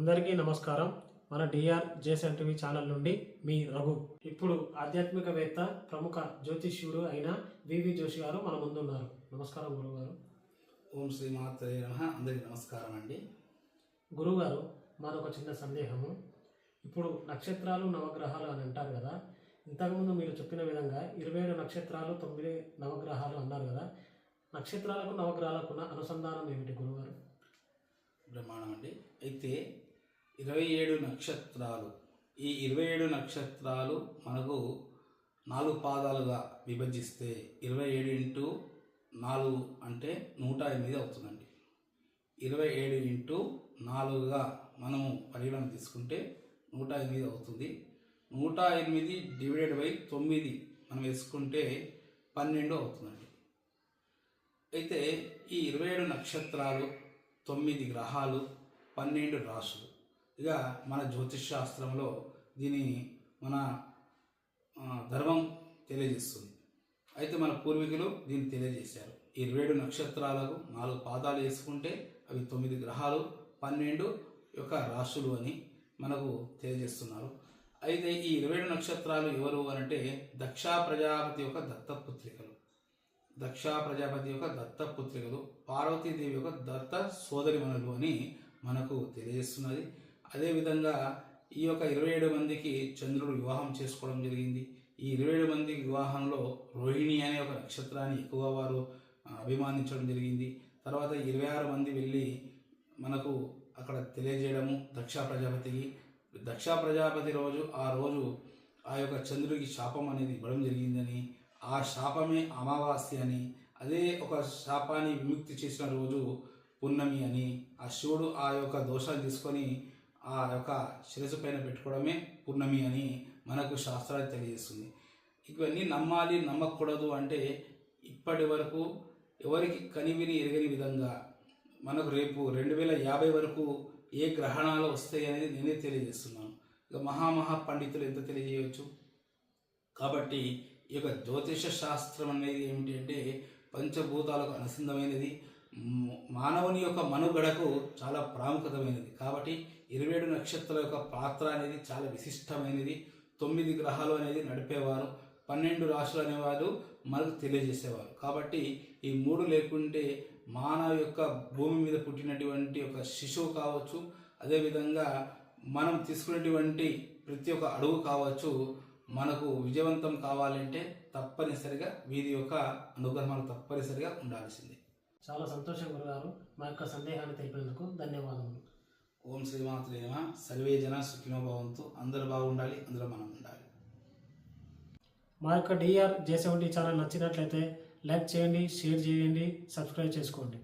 అందరికీ నమస్కారం. మన డిఆర్ జేసన్ టీవీ ఛానల్ నుండి మీ రఘు. ఇప్పుడు ఆధ్యాత్మికవేత్త ప్రముఖ జ్యోతిష్యుడు అయిన వివి జోషి గారు మన ముందున్నారు. నమస్కారం గురుగారు. ఓం శ్రీ మాత్రే నమః. అందరికీ నమస్కారం అండి. గురుగారు, మరొక చిన్న సందేహము. ఇప్పుడు నక్షత్రాలు నవగ్రహాలు అని అంటారు కదా, ఇంతకుముందు మీరు చెప్పిన విధంగా 27 నక్షత్రాలు 9 నవగ్రహాలు అన్నారు కదా, నక్షత్రాలకు నవగ్రహాలకు అనుసంధానం ఏమిటి గురుగారు? బ్రహ్మాండం అండి. అయితే 27 నక్షత్రాలు, ఈ 27 నక్షత్రాలు మనకు 4 పాదాలుగా విభజిస్తే 27 ఇంటూ 4 అంటే 108 అవుతుందండి. 27 ఇంటూ 4గా మనము పరిగణన తీసుకుంటే 108 అవుతుంది. 108 డివైడెడ్ బై 9 మనం వేసుకుంటే 12 అవుతుందండి. అయితే ఈ 27 నక్షత్రాలు, 9 గ్రహాలు, 12 రాశులు, ఇక మన జ్యోతిష్ శాస్త్రంలో దీని మన ధర్మం తెలియజేస్తుంది. అయితే మన పూర్వీకులు దీన్ని తెలియజేశారు. 27 నక్షత్రాలకు 4 పాదాలు వేసుకుంటే అవి 9 గ్రహాలు, 12 యొక్క రాశులు అని మనకు తెలియజేస్తున్నారు. అయితే ఈ 27 నక్షత్రాలు ఎవరు అనంటే దక్ష ప్రజాపతి యొక్క దత్తపుత్రికలు. దక్ష ప్రజాపతి యొక్క దత్తపుత్రికలు, పార్వతీదేవి యొక్క దత్త సోదరిమణులు అని మనకు తెలియజేస్తున్నది. అదేవిధంగా ఈ యొక్క 27 మందికి చంద్రుడు వివాహం చేసుకోవడం జరిగింది. ఈ 27 మంది వివాహంలో రోహిణి అనే ఒక నక్షత్రాన్ని ఎక్కువ వారు అభిమానించడం జరిగింది. తర్వాత 26 మంది వెళ్ళి మనకు అక్కడ తెలియజేయడము దక్ష ప్రజాపతికి. దక్ష ప్రజాపతి ఆ రోజు ఆ యొక్క చంద్రుడికి శాపం అనేది ఇవ్వడం జరిగిందని, ఆ శాపమే అమావాస్య అని, అదే ఒక శాపాన్ని విముక్తి చేసిన రోజు పున్నమి అని, ఆ శివుడు ఆ యొక్క దోషాన్ని తీసుకొని ఆ యొక్క శిరస్సు పైన పెట్టుకోవడమే పున్నమి అని మనకు శాస్త్రాలు తెలియజేస్తుంది. ఇవన్నీ నమ్మాలి నమ్మకూడదు అంటే ఇప్పటి వరకు ఎవరికి కనివిని ఎరగని విధంగా మనకు రేపు 2050 వరకు ఏ గ్రహణాలు వస్తాయి అనేది నేనే తెలియజేస్తున్నాను. ఇక మహా పండితులు ఎంత తెలియజేయవచ్చు. కాబట్టి ఈ యొక్క జ్యోతిష శాస్త్రం అనేది ఏమిటి అంటే పంచభూతాలకు అనుసంధమైనది, మానవుని యొక్క మనుగడకు చాలా ప్రాముఖ్యతమైనది. కాబట్టి 27 నక్షత్రాల యొక్క పాత్ర అనేది చాలా విశిష్టమైనది. 9 గ్రహాలు అనేది నడిపేవారు, 12 రాశులు అనేవారు మనకు తెలియజేసేవారు. కాబట్టి ఈ 3 లేకుంటే మానవ యొక్క భూమి మీద పుట్టినటువంటి ఒక శిశువు కావచ్చు, అదేవిధంగా మనం తీసుకునేటువంటి ప్రతి ఒక్క అడుగు కావచ్చు, మనకు విజయవంతం కావాలంటే తప్పనిసరిగా వీరి యొక్క అనుగ్రహం తప్పనిసరిగా ఉండాల్సిందే. చాలా సంతోషం గురుగారు. మా యొక్క సందేహాన్ని తెలిపినందుకు ధన్యవాదములు. ఓం శ్రీమాత్రే నమః. సర్వే జన సుఖినో భవంతు. అందరూ బాగుండాలి, అందులో మనం ఉండాలి. మా యొక్క డిఆర్ జే70 ఛానల్ నచ్చినట్లయితే లైక్ చేయండి, షేర్ చేయండి, సబ్స్క్రైబ్ చేసుకోండి.